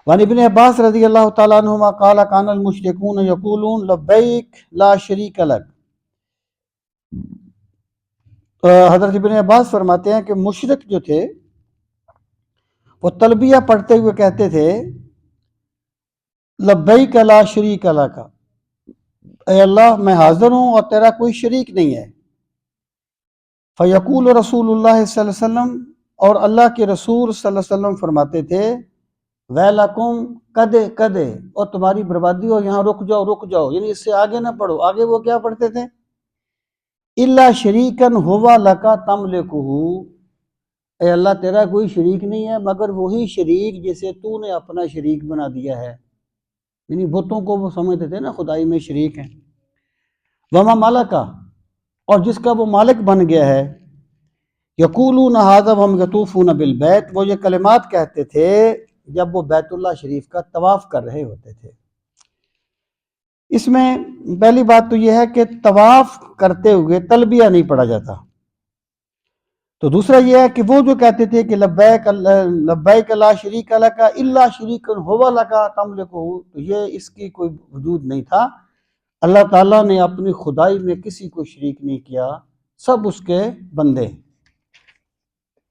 وعن ابن عباس رضی اللہ تعالیٰ عنہما قال کان المشرکون یقولون لبیک لا شریک لک. حضرت ابن عباس فرماتے ہیں کہ مشرک جو تھے وہ تلبیہ پڑھتے ہوئے کہتے تھے لبیک لا شریک لک، اے اللہ میں حاضر ہوں اور تیرا کوئی شریک نہیں ہے. فیقول رسول اللہ صلی اللہ علیہ وسلم، اور اللہ کے رسول صلی اللہ علیہ وسلم فرماتے تھے ویلکم کدے کدے، اور تمہاری بربادی ہو، یہاں رک جاؤ، یعنی اس سے آگے نہ پڑھو. آگے وہ کیا پڑھتے تھے؟ الا شریکن ہوا لکا تملکہ، اے اللہ تیرا کوئی شریک نہیں ہے مگر وہی شریک جسے تو نے اپنا شریک بنا دیا ہے. یعنی بتوں کو وہ سمجھتے تھے نا خدائی میں شریک ہیں. وما مالکا، اور جس کا وہ مالک بن گیا ہے. یقولون ھذا وہم یطوفون بالبیت، وہ یہ کلمات کہتے تھے جب وہ بیت اللہ شریف کا طواف کر رہے ہوتے تھے. اس میں پہلی بات تو یہ ہے کہ طواف کرتے ہوئے تلبیہ نہیں پڑھا جاتا. تو دوسرا یہ ہے کہ وہ جو کہتے تھے کہ لبیک لا شریک لک الا شریک هو لک تملکہ، تو یہ اس کی کوئی وجود نہیں تھا. اللہ تعالیٰ نے اپنی خدائی میں کسی کو شریک نہیں کیا، سب اس کے بندے.